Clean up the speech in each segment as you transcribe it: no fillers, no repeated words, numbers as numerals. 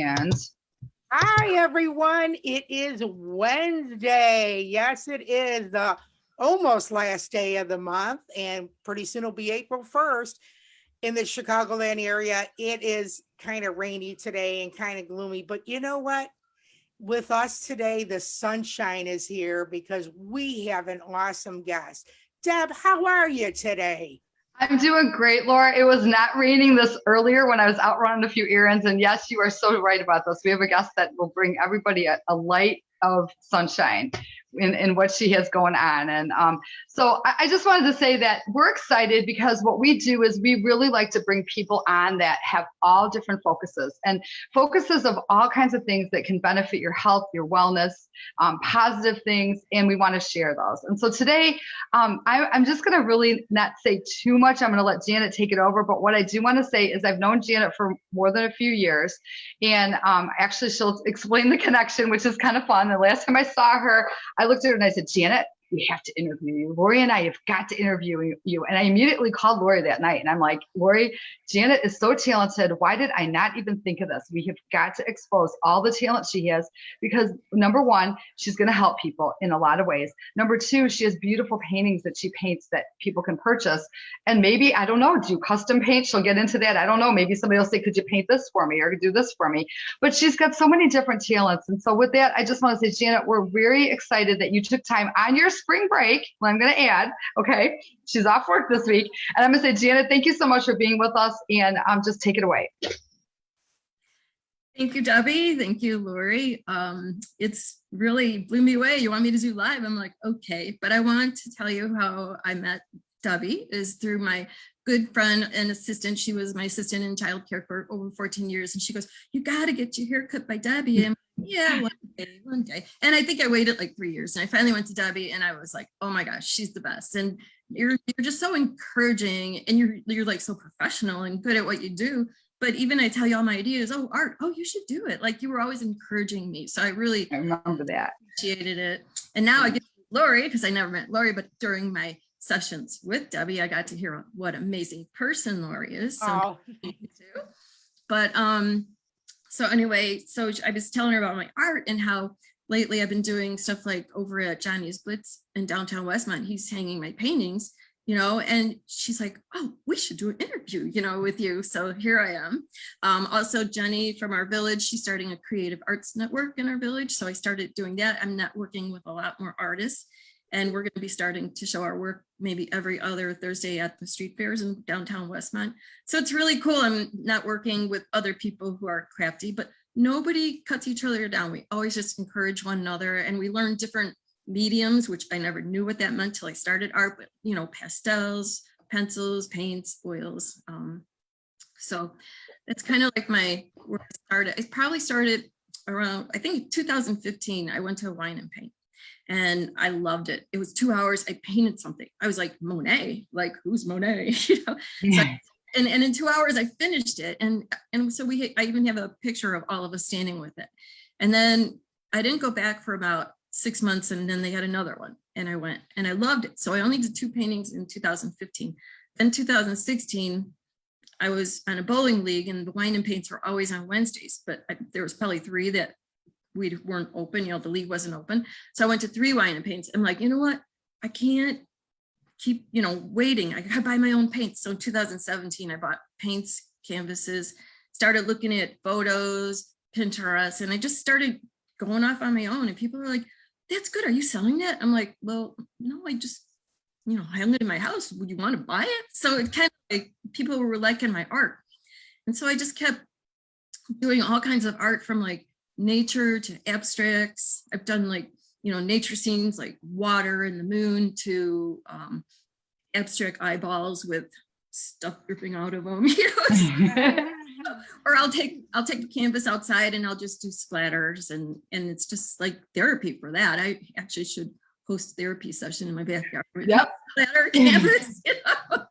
And hi, everyone. It is Wednesday. Yes, it is the almost last day of the month, and pretty soon it'll be April 1st. In the Chicagoland area, it is kind of rainy today and kind of gloomy, but you know what? With us today, the sunshine is here because we have an awesome guest. Deb, how are you today? I'm doing great, Laura. It was not raining this earlier when I was out running a few errands. And yes, you are so right about this. We have a guest that will bring everybody a light of sunshine in what she has going on. And so I just wanted to say that we're excited because what we do is we really like to bring people on that have all different focuses and focuses of all kinds of things that can benefit your health, your wellness, positive things. And we want to share those. And so today, I'm just going to really not say too much. I'm going to let Janet take it over. But what I do want to say is I've known Janet for more than a few years. And actually, she'll explain the connection, which is kind of fun. The last time I saw her, I looked at her and I said, Janet, we have to interview you. Lori and I have got to interview you. And I immediately called Lori that night. And I'm like, Lori, Janet is so talented. Why did I not even think of this? We have got to expose all the talent she has because number one, she's going to help people in a lot of ways. Number two, she has beautiful paintings that she paints that people can purchase. And maybe, I don't know, do custom paint? She'll get into that. I don't know. Maybe somebody will say, could you paint this for me or do this for me? But she's got so many different talents. And so with that, I just want to say, Janet, we're very excited that you took time on your spring break. Well, I'm going to add, okay, she's off work this week. And I'm going to say, Janet, thank you so much for being with us. And just take it away. Thank you, Debbie. Thank you, Lori. It's really blew me away. You want me to do live? I'm like, okay. But I want to tell you how I met Debbie is through my good friend and assistant. She was my assistant in childcare for over 14 years. And she goes, you got to get your hair cut by Debbie. And yeah, one day. And I think I waited like 3 years. And I finally went to Debbie and I was like, oh my gosh, she's the best. And you're just so encouraging and you're like so professional and good at what you do. But even I tell you all my ideas, oh, art, oh, you should do it. Like you were always encouraging me. So I remember that. Appreciated it. And now I get Lori, because I never met Lori, but during my sessions with Debbie, I got to hear what an amazing person Lori is. So thank you too. But so anyway, so I was telling her about my art and how lately I've been doing stuff like over at Johnny's Blitz in downtown Westmont. He's hanging my paintings, you know, and she's like, oh, we should do an interview, you know, with you. So here I am. Also, Jenny from our village, she's starting a creative arts network in our village. So I started doing that. I'm networking with a lot more artists. And we're going to be starting to show our work maybe every other Thursday at the street fairs in downtown Westmont. So it's really cool. I'm networking with other people who are crafty, but nobody cuts each other down. We always just encourage one another and we learn different mediums, which I never knew what that meant till I started art, but you know, pastels, pencils, paints, oils. So that's kind of like where I started. I probably started around, I think 2015, I went to wine and paint. And I loved it. It was 2 hours. I painted something. I was like, Monet, like who's Monet? You know. So, and in 2 hours I finished it. And so I even have a picture of all of us standing with it. And then I didn't go back for about 6 months. And then they had another one. And I went and I loved it. So I only did 2 paintings in 2015. Then 2016, I was on a bowling league and the wine and paints were always on Wednesdays, but there was probably 3 that we weren't open, you know, the league wasn't open. So I went to 3 wine and paints. I'm like, you know what? I can't keep, you know, waiting. I gotta buy my own paints. So in 2017, I bought paints, canvases, started looking at photos, Pinterest, and I just started going off on my own. And people were like, that's good. Are you selling that? I'm like, well, no, I just, you know, I hung it in my house. Would you want to buy it? So it kind of like people were liking my art. And so I just kept doing all kinds of art from like nature to abstracts. I've done like, you know, nature scenes like water and the moon to abstract eyeballs with stuff dripping out of them, you know. Or I'll take the canvas outside and I'll just do splatters and it's just like therapy for that. I actually should host a therapy session in my backyard with splatter canvas, you know.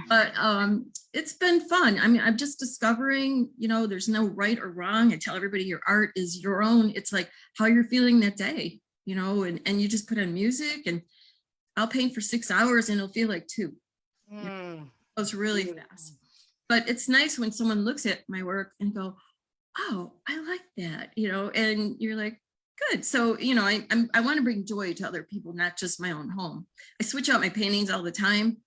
But it's been fun. I mean, I'm just discovering, you know, there's no right or wrong. I tell everybody your art is your own. It's like how you're feeling that day, you know, and you just put on music and I'll paint for 6 hours and it'll feel like 2. You know, it goes really fast. But it's nice when someone looks at my work and go, oh, I like that, and you're like, good. So, I want to bring joy to other people, not just my own home. I switch out my paintings all the time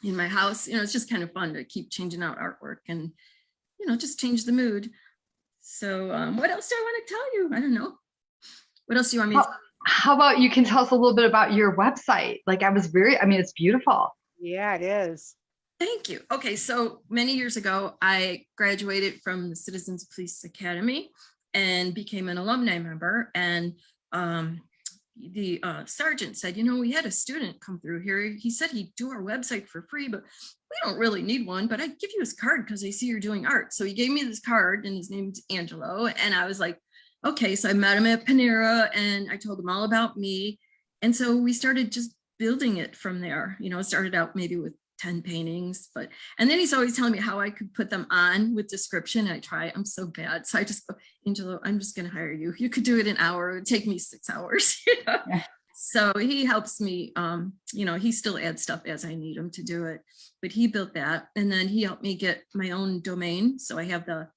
in my house. It's just kind of fun to keep changing out artwork and, just change the mood. So what else do I want to tell you? I don't know. What else do you want me to tell you? How about you can tell us a little bit about your website? Like it's beautiful. Yeah, it is. Thank you. Okay, so many years ago, I graduated from the Citizens Police Academy and became an alumni member. And the sergeant said, we had a student come through here. He said he'd do our website for free, but we don't really need one, but I'd give you his card because I see you're doing art. So he gave me this card and his name's Angelo. And I was like, okay, so I met him at Panera and I told him all about me. And so we started just building it from there. It started out maybe with 10 paintings, and then he's always telling me how I could put them on with description. I'm so bad. So I just go, Angelo, I'm just going to hire you. You could do it an hour. It would take me 6 hours. Yeah. So he helps me, he still adds stuff as I need him to do it, but he built that. And then he helped me get my own domain. So I have the,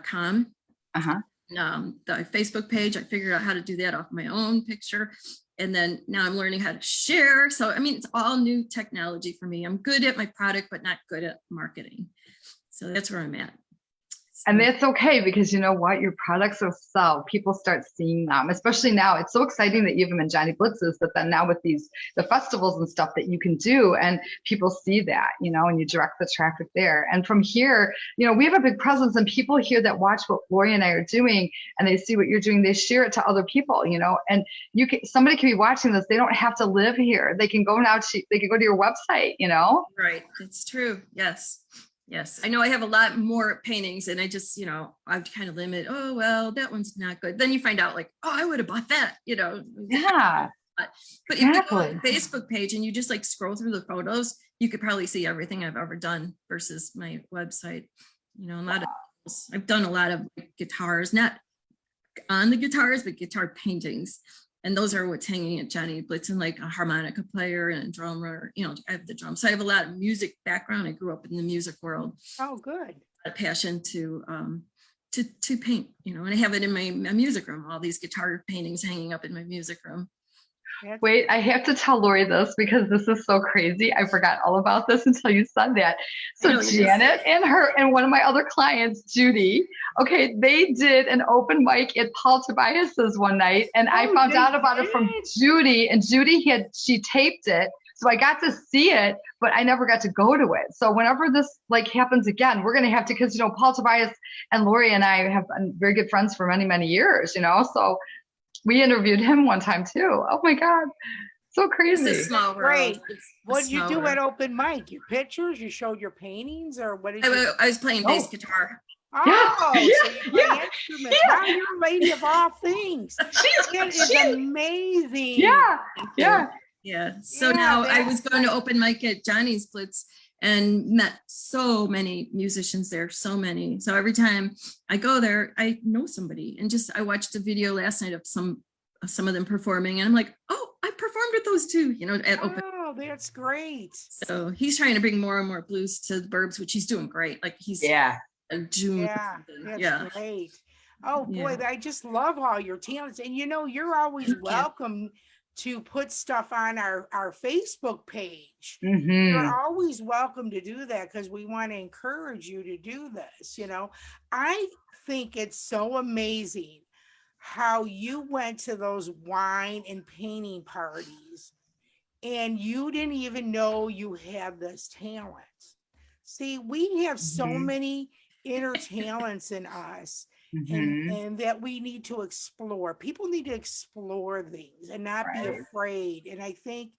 .com. Uh-huh. The Facebook page, I figured out how to do that off my own picture. And then now I'm learning how to share. So, it's all new technology for me. I'm good at my product, but not good at marketing. So that's where I'm at. And that's okay, because you know what? Your products will sell. People start seeing them, especially now. It's so exciting that you have them in Johnny Blitz's, but then now with the festivals and stuff that you can do, and people see that, and you direct the traffic there. And from here, we have a big presence, and people here that watch what Lori and I are doing, and they see what you're doing, they share it to other people, and somebody can be watching this. They don't have to live here. They can go they can go to your website, Right. It's true. Yes. Yes, I know I have a lot more paintings, and I just, I kind of limit, oh, well, that one's not good. Then you find out like, oh, I would have bought that, Yeah. But if you go on the Facebook page and you just like scroll through the photos, you could probably see everything I've ever done versus my website. I've done a lot of guitars, not on the guitars, but guitar paintings. And those are what's hanging at Johnny Blitzen, like a harmonica player and a drummer. I have the drums. So I have a lot of music background. I grew up in the music world. Oh, good. A passion to paint, and I have it in my music room, all these guitar paintings hanging up in my music room. Wait, I have to tell Lori this because this is so crazy. I forgot all about this until you said that. So Janet and one of my other clients, Judy, okay, they did an open mic at Paul Tobias's one night, and I found out about it from Judy, and she taped it. So I got to see it, but I never got to go to it. So whenever this happens again, we're going to have to, because, Paul Tobias and Lori and I have been very good friends for many, many years, so we interviewed him one time too. Oh my God. So crazy. It's a small world. Great. What did you do at open mic? Your pictures? You showed your paintings, or what did you? I was playing bass guitar. Oh, so you play instruments. Wow, you're a lady of all things. It is amazing. Yeah. So now I was going to open mic at Johnny's Blitz and met so many musicians there, so many. So every time I go there, I know somebody, and I watched a video last night of some of them performing, and I'm like, oh, I performed with those too, at open. Oh, that's great. So he's trying to bring more and more blues to the Burbs, which he's doing great. Like he's June. Yeah, that's great. Oh boy, I just love all your talents, and you're always welcome to put stuff on our Facebook page. Mm-hmm. You're always welcome to do that, because we want to encourage you to do this. I think it's so amazing how you went to those wine and painting parties and you didn't even know you had this talent. See, we have so many inner talents in us. And that we need to explore. People need to explore things and not be afraid. And I think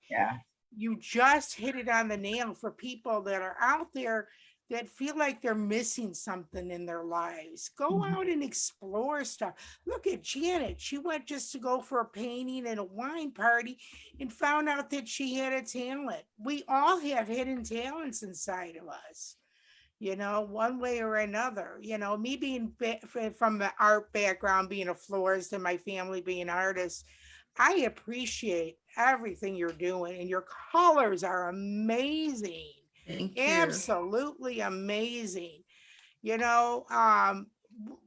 you just hit it on the nail for people that are out there that feel like they're missing something in their lives. Go out and explore stuff. Look at Janet. She went just to go for a painting and a wine party and found out that she had a talent. We all have hidden talents inside of us. One way or another. Me being from the art background, being a florist, and my family being artists, I appreciate everything you're doing, and your colors are amazing. Thank you. Absolutely amazing.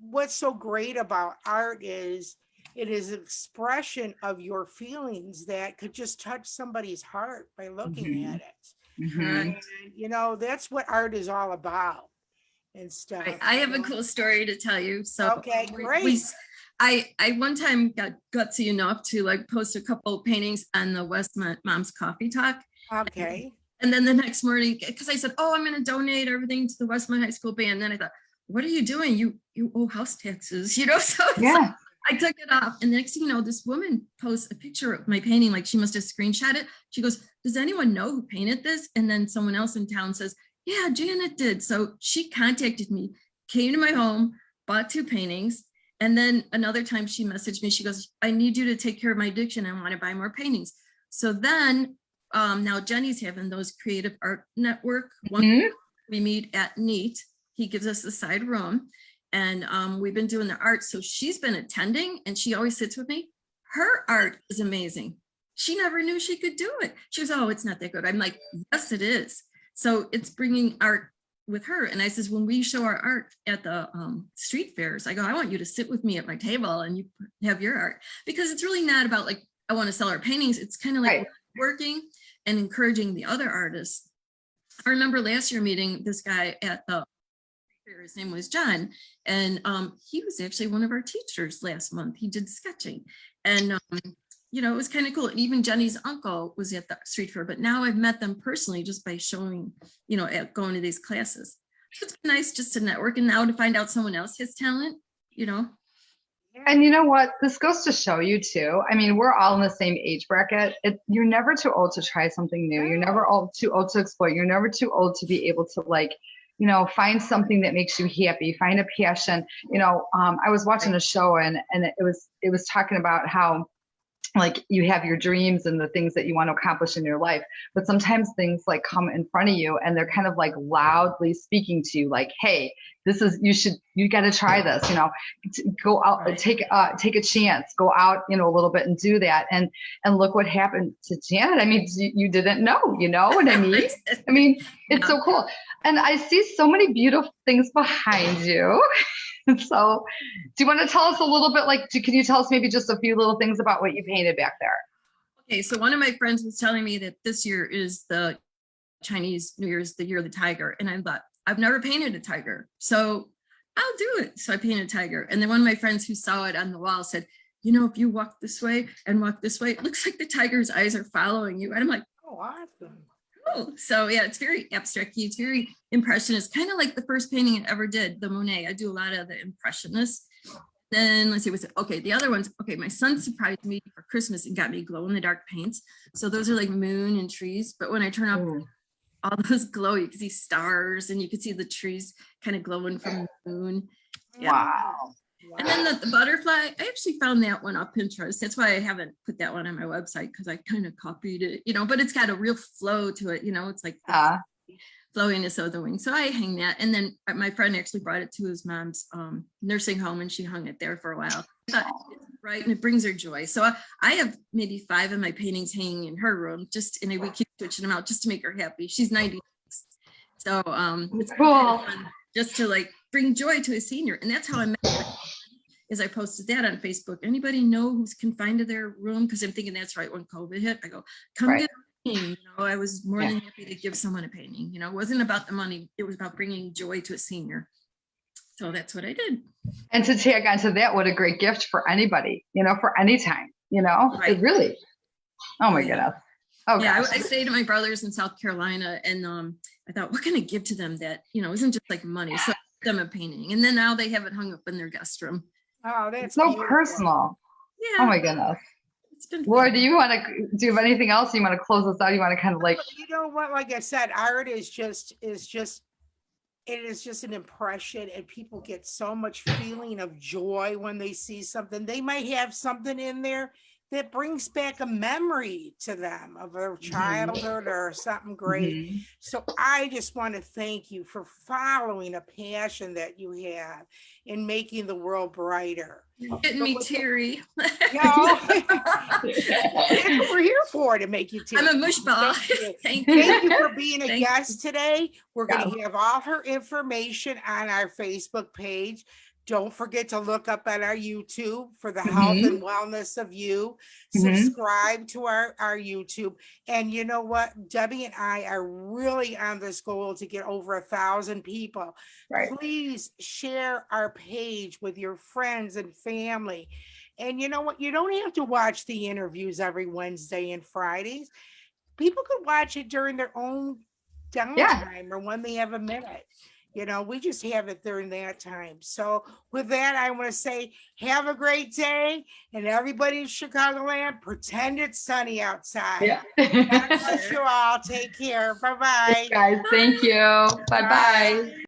what's so great about art is it is an expression of your feelings that could just touch somebody's heart by looking at it. Mhm. And that's what art is all about and stuff. I have a cool story to tell you. So Okay, great. I one time got gutsy enough to like post a couple paintings on the West Mom's Coffee Talk. Okay. And then the next morning, because I said, oh, I'm going to donate everything to the Westmont High School band. And then I thought, what are you doing? You owe house taxes, So Yeah. I took it off. And the next thing you know, this woman posts a picture of my painting, like she must have screenshot it. She goes, does anyone know who painted this? And then someone else in town says, yeah, Janet did. So she contacted me, came to my home, bought 2 paintings. And then another time she messaged me, she goes, I need you to take care of my addiction. I want to buy more paintings. So then now Jenny's having those creative art network. Mhm. We meet at NEAT. He gives us the side room and we've been doing the art. So she's been attending and she always sits with me. Her art is amazing. She never knew she could do it. She goes, oh, it's not that good. I'm like, yes, it is. So it's bringing art with her. And I says, when we show our art at the street fairs, I go, I want you to sit with me at my table and you have your art, because it's really not about like, I want to sell our paintings. It's kind of like Right. working and encouraging the other artists. I remember last year meeting this guy at the fair. His name was John, and he was actually one of our teachers last month. He did sketching, and it was kind of cool. Even Jenny's uncle was at the street fair, but now I've met them personally just by showing, at going to these classes. It's been nice just to network and now to find out someone else has talent. And you know what? This goes to show you too. I mean, we're all in the same age bracket. You're never too old to try something new. You're never too old to explore. You're never too old to be able to find something that makes you happy, find a passion. I was watching a show and it was talking about how like you have your dreams and the things that you want to accomplish in your life, but sometimes things like come in front of you and they're kind of like loudly speaking to you like, hey, you got to try this, go out, Right. take a chance, go out, a little bit and do that. And look what happened to Janet. I mean, you didn't know, you know what I mean? I mean, it's so cool. And I see so many beautiful things behind you. So do you want to tell us a little bit, can you tell us maybe just a few little things about what you painted back there? Okay, so one of my friends was telling me that this year is the Chinese New Year's, the year of the tiger. And I thought, I've never painted a tiger, so I'll do it. So I painted a tiger. And then one of my friends who saw it on the wall said, if you walk this way and walk this way, it looks like the tiger's eyes are following you. And I'm like, oh, awesome. Cool. So yeah, it's very abstract. It's very impressionist, kind of like the first painting I ever did, the Monet. I do a lot of the impressionists. Then let's see, the other ones. Okay, my son surprised me for Christmas and got me glow in the dark paints. So those are like moon and trees. But when I turn off all those glow, you can see stars and you can see the trees kind of glowing from the moon. Yeah. Wow. And then the butterfly, I actually found that one on Pinterest. That's why I haven't put that one on my website, because I kind of copied it, but it's got a real flow to it. It's like flowiness of the wing. So I hang that. And then my friend actually brought it to his mom's nursing home and she hung it there for a while. I thought, right. And it brings her joy. So I have maybe 5 of my paintings hanging in her room, and we keep switching them out just to make her happy. She's 90. So it's cool. Just to like bring joy to a senior. And that's how I met her. Is I posted that on Facebook. Anybody know who's confined to their room? Because I'm thinking that's right when COVID hit. I go, come get a painting. I was more than happy to give someone a painting. It wasn't about the money. It was about bringing joy to a senior. So that's what I did. And to tag onto that, what a great gift for anybody, for any time, Right. It really. Oh my goodness. Oh yeah, gosh. I stayed at my brother's in South Carolina, and I thought, what can I give to them that isn't just like money? So I gave them a painting, and then now they have it hung up in their guest room. Oh, that's so beautiful. Personal. Yeah. Oh my goodness. It's been Laura, do you have anything else? You want to close us out? You want to kind of like, you know what, like I said, art is just an impression, and people get so much feeling of joy when they see something. They might have something in there that brings back a memory to them of their childhood or something great. So I just want to thank you for following a passion that you have in making the world brighter. Getting me teary. That's what we're here for, to make you teary. I'm a mush ball. Thank you for being a guest today. We're going to have all her information on our Facebook page. Don't forget to look up at our YouTube for the health and wellness of you. Subscribe to our YouTube. And you know what? Debbie and I are really on this goal to get over 1,000 people. Right. Please share our page with your friends and family. And you know what? You don't have to watch the interviews every Wednesday and Fridays. People could watch it during their own downtime or when they have a minute. You know, we just have it during that time. So with that, I want to say, have a great day. And everybody in Chicagoland, pretend it's sunny outside. Yeah. God bless you all. Take care. Bye-bye. Guys, thank you. Bye-bye.